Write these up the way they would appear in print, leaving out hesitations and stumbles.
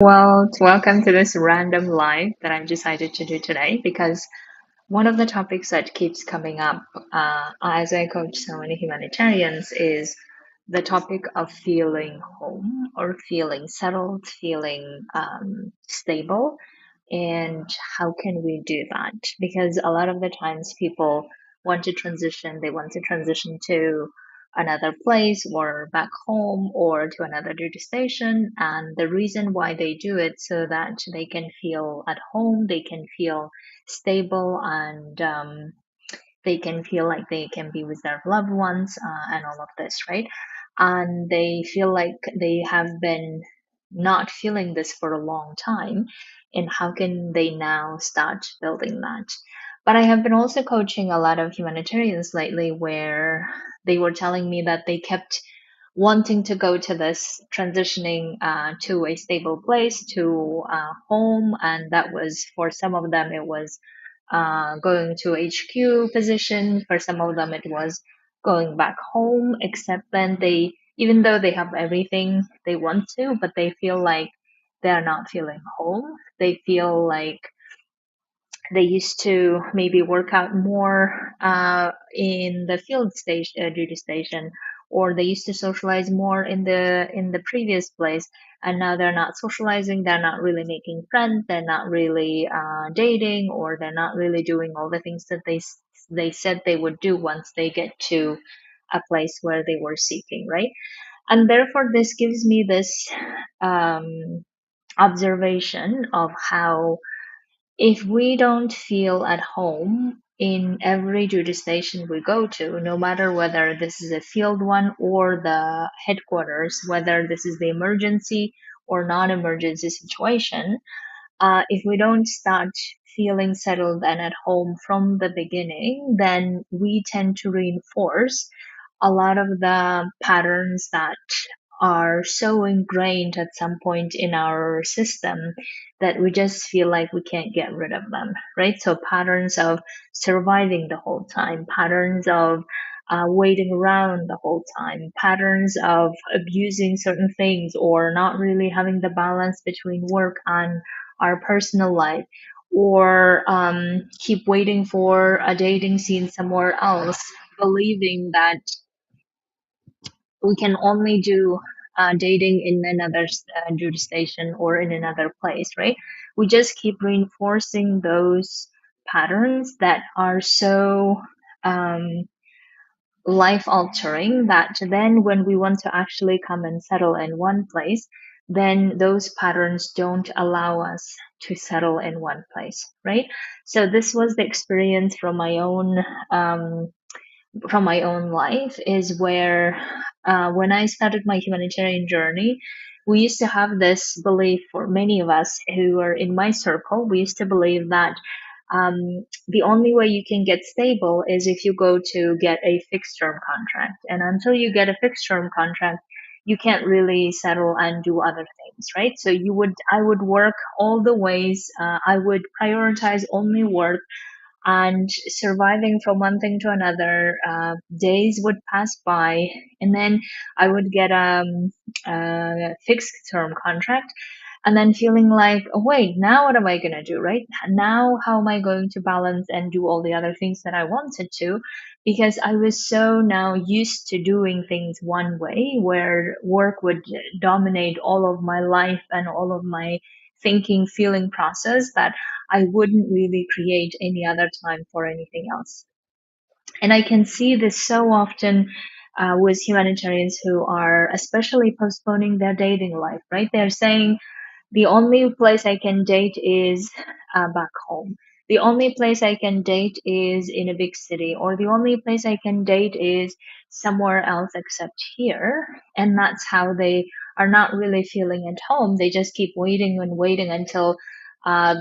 Well, welcome to this random live that I've decided to do today because one of the topics that keeps coming up as I coach so many humanitarians is the topic of feeling home or feeling settled, feeling stable, and how can we do that? Because a lot of the times people they want to transition to another place or back home or to another duty station. And the reason why they do it so that they can feel at home, they can feel stable, and they can feel like they can be with their loved ones and all of this, right? And they feel like they have been not feeling this for a long time. And how can they now start building that? But I have been also coaching a lot of humanitarians lately where they were telling me that they kept wanting to go to this transitioning to a stable place, to home. And that was for some of them, it was going to HQ position. For some of them, it was going back home, except then even though they have everything they want to, but they feel like they're not feeling home. They feel like they used to maybe work out more in the field station, duty station, or they used to socialize more in the previous place, and now they're not socializing. They're not really making friends. They're not really dating, or they're not really doing all the things that they said they would do once they get to a place where they were seeking, right? And therefore, this gives me this um, observation of how if we don't feel at home in every duty station we go to, no matter whether this is a field one or the headquarters, whether this is the emergency or non-emergency situation, if we don't start feeling settled and at home from the beginning, then we tend to reinforce a lot of the patterns that are so ingrained at some point in our system that we just feel like we can't get rid of them, right? So patterns of surviving the whole time, patterns of waiting around the whole time, patterns of abusing certain things or not really having the balance between work and our personal life, or keep waiting for a dating scene somewhere else, believing that we can only do dating in another jurisdiction or in another place, right? We just keep reinforcing those patterns that are so um, life altering that then when we want to actually come and settle in one place, then those patterns don't allow us to settle in one place, right? So this was the experience um, from my own life is where when I started my humanitarian journey, we used to have this belief for many of us who were in my circle. We used to believe that the only way you can get stable is if you go to get a fixed term contract. And until you get a fixed term contract, you can't really settle and do other things, right? So I would work all the ways. I would prioritize only work and surviving from one thing to another. Days would pass by, and then I would get a fixed term contract, and then feeling like, oh, wait, now what am I going to do, right? Now, how am I going to balance and do all the other things that I wanted to? Because I was so now used to doing things one way, where work would dominate all of my life and all of my thinking, feeling process, that I wouldn't really create any other time for anything else. And I can see this so often with humanitarians who are especially postponing their dating life, right? They're saying, the only place I can date is back home. The only place I can date is in a big city, or the only place I can date is somewhere else except here. And that's how they are not really feeling at home. They just keep waiting and waiting until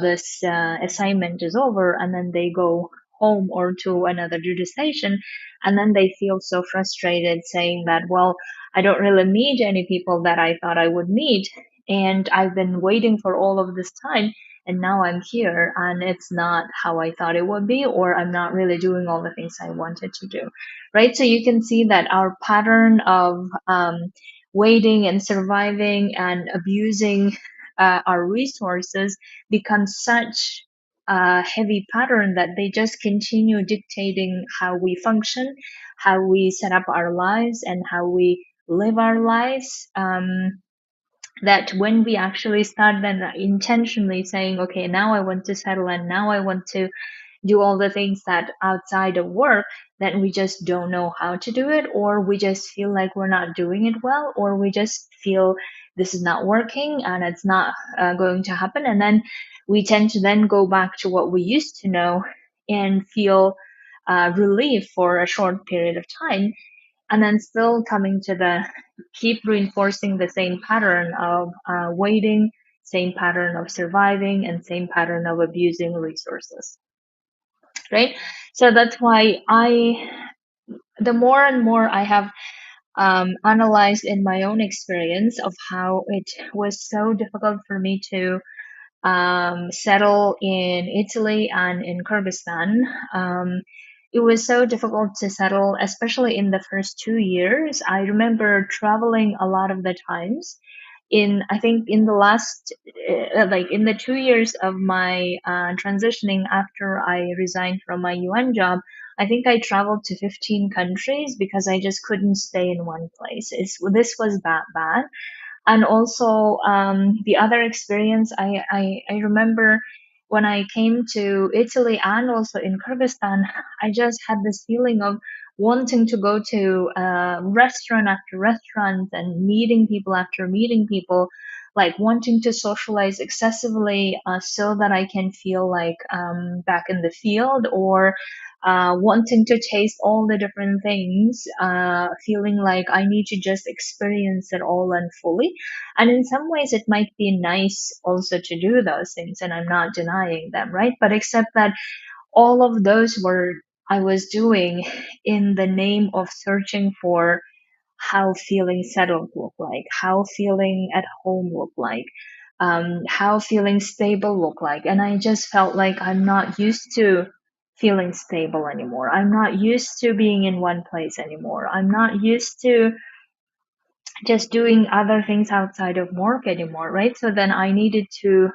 this assignment is over, and then they go home or to another duty station. And then they feel so frustrated, saying that, well, I don't really meet any people that I thought I would meet, and I've been waiting for all of this time, and now I'm here and it's not how I thought it would be, or I'm not really doing all the things I wanted to do, right? So you can see that our pattern of waiting and surviving and abusing our resources become such a heavy pattern that they just continue dictating how we function, how we set up our lives, and how we live our lives. That when we actually start then intentionally saying, okay, now I want to settle and now I want to do all the things that outside of work, then we just don't know how to do it, or we just feel like we're not doing it well, or we just feel this is not working and it's not going to happen. And then we tend to then go back to what we used to know and feel relief for a short period of time, and then still coming to the keep reinforcing the same pattern of waiting, same pattern of surviving, and same pattern of abusing resources, right? So that's why the more and more I have analyzed in my own experience of how it was so difficult for me to settle in Italy and in Kyrgyzstan. It was so difficult to settle, especially in the first 2 years. I remember traveling a lot of the times. I think in the last, like in the 2 years of my transitioning after I resigned from my UN job, I think I traveled to 15 countries because I just couldn't stay in one place. This was that bad. And also the other experience I remember when I came to Italy and also in Kyrgyzstan, I just had this feeling of wanting to go to restaurant after restaurant and meeting people after meeting people, like wanting to socialize excessively so that I can feel like back in the field, or wanting to taste all the different things, feeling like I need to just experience it all and fully. And in some ways, it might be nice also to do those things, and I'm not denying them, right? But except that all of those were I was doing in the name of searching for how feeling settled look like, how feeling at home look like, how feeling stable look like. And I just felt like I'm not used to feeling stable anymore. I'm not used to being in one place anymore. I'm not used to just doing other things outside of work anymore, right? So then I needed to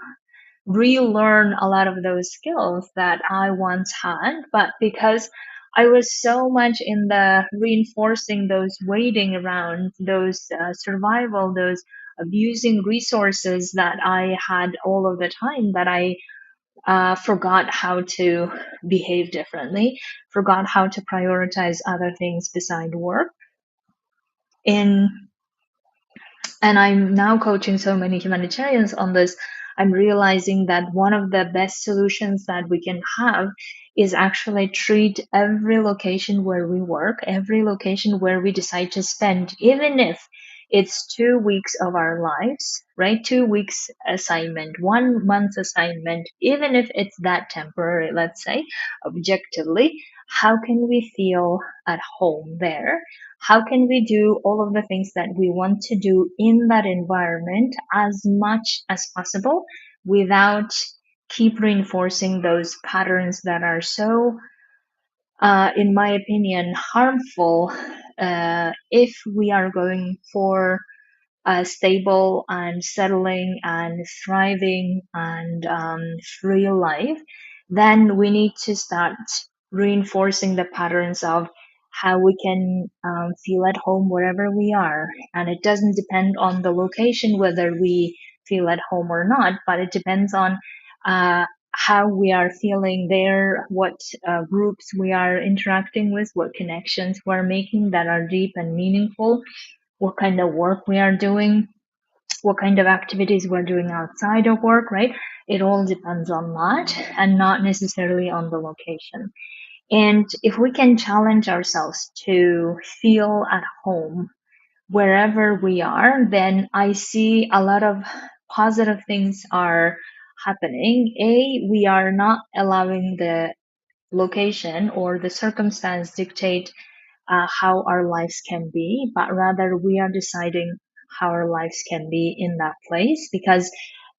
relearn a lot of those skills that I once had, but because I was so much in the reinforcing those waiting around, those survival, those abusing resources that I had all of the time, that I forgot how to behave differently, forgot how to prioritize other things beside work. In and I'm now coaching so many humanitarians on this. I'm realizing that one of the best solutions that we can have is actually treat every location where we work, every location where we decide to spend, even if it's 2 weeks of our lives, right? 2 weeks assignment, 1 month assignment, even if it's that temporary, let's say, objectively, how can we feel at home there? How can we do all of the things that we want to do in that environment as much as possible without keep reinforcing those patterns that are so, in my opinion, harmful if we are going for a stable and settling and thriving and free life, then we need to start reinforcing the patterns of how we can feel at home wherever we are. And it doesn't depend on the location whether we feel at home or not, but it depends on uh, how we are feeling there, what groups we are interacting with, what connections we're making that are deep and meaningful, what kind of work we are doing, what kind of activities we're doing outside of work, right? It all depends on that and not necessarily on the location. And if we can challenge ourselves to feel at home wherever we are, then I see a lot of positive things are happening. We are not allowing the location or the circumstance dictate how our lives can be, but rather we are deciding how our lives can be in that place, because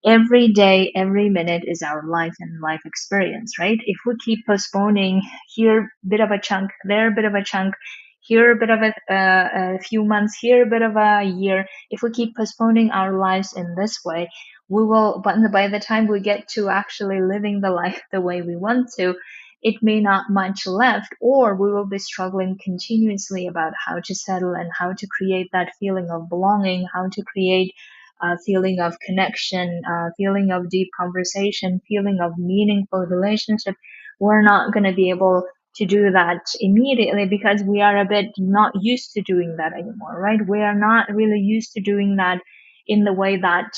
every day, every minute is our life and life experience, right? If we keep postponing here, bit of a chunk, there, bit of a chunk, here, a bit of a few months, here, a bit of a year, if we keep postponing our lives in this way, but by the time we get to actually living the life the way we want to, it may not much left, or we will be struggling continuously about how to settle and how to create that feeling of belonging, how to create a feeling of connection, feeling of deep conversation, feeling of meaningful relationship. We're not going to be able to do that immediately because we are a bit not used to doing that anymore, right? We are not really used to doing that in the way that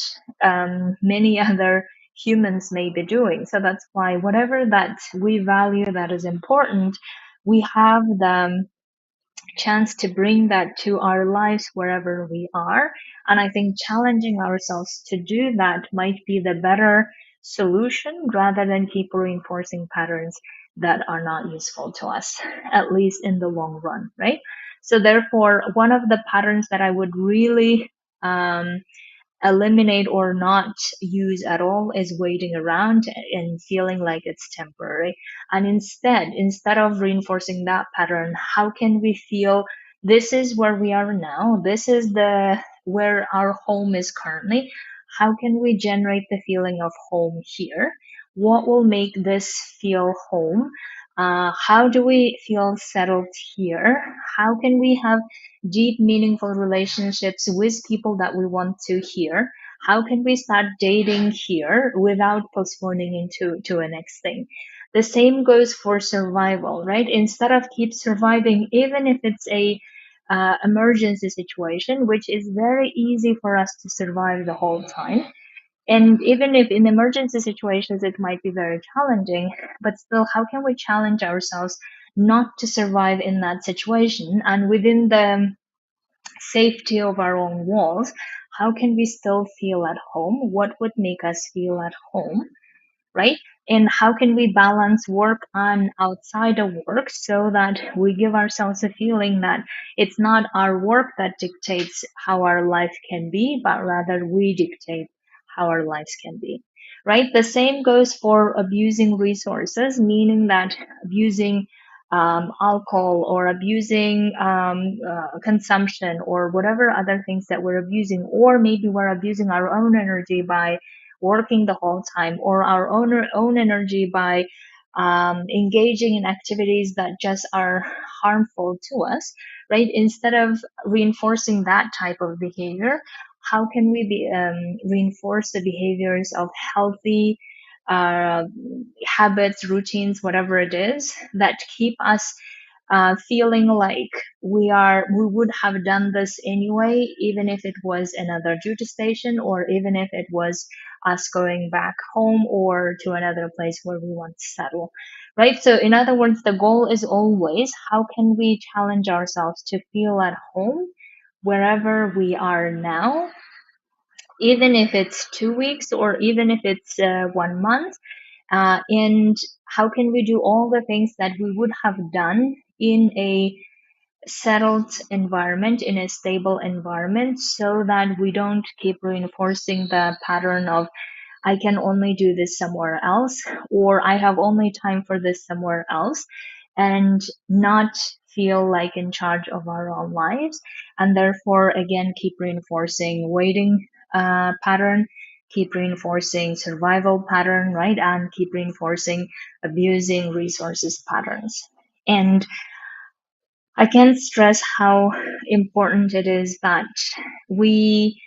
many other humans may be doing. So that's why whatever that we value that is important, we have the chance to bring that to our lives wherever we are. And I think challenging ourselves to do that might be the better solution rather than keep reinforcing patterns that are not useful to us, at least in the long run, right? So therefore, one of the patterns that I would really eliminate or not use at all is waiting around and feeling like it's temporary. And instead of reinforcing that pattern, how can we feel this is where we are now, this is the where our home is currently, how can we generate the feeling of home here, what will make this feel home, how do we feel settled here, how can we have deep, meaningful relationships with people that we want to hear? How can we start dating here without postponing into to a next thing? The same goes for survival, right? Instead of keep surviving, even if it's a emergency situation, which is very easy for us to survive the whole time. And even if in emergency situations it might be very challenging, but still, how can we challenge ourselves not to survive in that situation and within the safety of our own walls, how can we still feel at home? What would make us feel at home, right? And how can we balance work and outside of work so that we give ourselves a feeling that it's not our work that dictates how our life can be, but rather we dictate how our lives can be, right? The same goes for abusing resources, meaning that abusing alcohol or abusing consumption or whatever other things that we're abusing, or maybe we're abusing our own energy by working the whole time, or our own energy by engaging in activities that just are harmful to us, right? Instead of reinforcing that type of behavior, how can we reinforce the behaviors of healthy uh, habits, routines, whatever it is that keep us feeling like we would have done this anyway, even if it was another duty station, or even if it was us going back home or to another place where we want to settle, right? So in other words, the goal is always how can we challenge ourselves to feel at home wherever we are now, even if it's 2 weeks or even if it's 1 month, and how can we do all the things that we would have done in a settled environment, in a stable environment, so that we don't keep reinforcing the pattern of I can only do this somewhere else, or I have only time for this somewhere else, and not feel like in charge of our own lives. And therefore, again, keep reinforcing waiting pattern, keep reinforcing survival pattern, right? And keep reinforcing abusing resources patterns. And I can't stress how important it is that we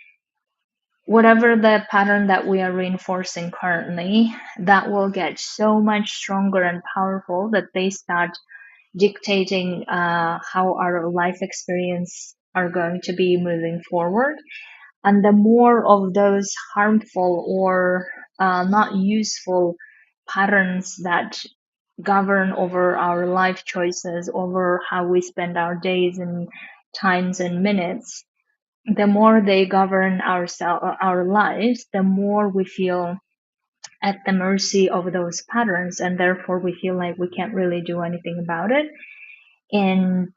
whatever the pattern that we are reinforcing currently, that will get so much stronger and powerful that they start dictating how our life experience are going to be moving forward. And the more of those harmful or not useful patterns that govern over our life choices, over how we spend our days and times and minutes, the more they govern our lives, the more we feel at the mercy of those patterns, and therefore we feel like we can't really do anything about it. And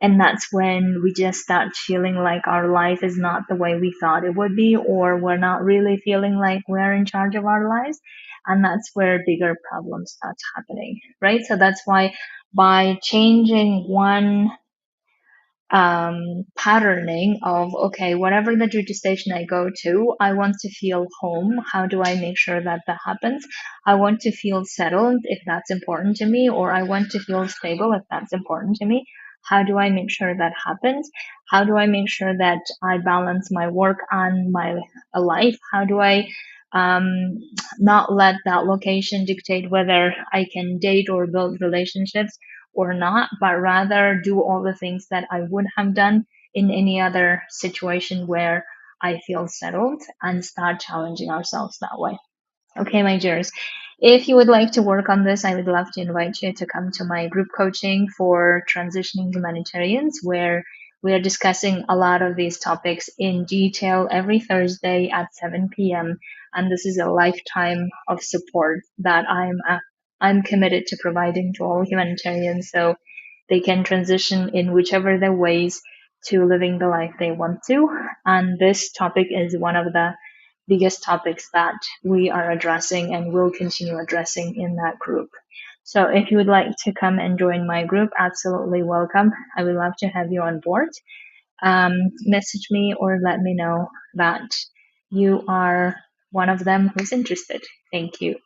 and that's when we just start feeling like our life is not the way we thought it would be, or we're not really feeling like we're in charge of our lives. And that's where bigger problems start happening, right? So that's why by changing one patterning of, okay, whatever the duty station I go to, I want to feel home. How do I make sure that that happens? I want to feel settled if that's important to me, or I want to feel stable if that's important to me. How do I make sure that happens? How do I make sure that I balance my work and my life? How do I um, not let that location dictate whether I can date or build relationships or not, but rather do all the things that I would have done in any other situation where I feel settled, and start challenging ourselves that way. Okay, my dears. If you would like to work on this, I would love to invite you to come to my group coaching for transitioning humanitarians, where we are discussing a lot of these topics in detail every Thursday at 7 p.m. And this is a lifetime of support that I'm committed to providing to all humanitarians, so they can transition in whichever their ways to living the life they want to. And this topic is one of the biggest topics that we are addressing and will continue addressing in that group. So if you would like to come and join my group, absolutely welcome. I would love to have you on board. Message me or let me know that you are one of them who's interested. Thank you.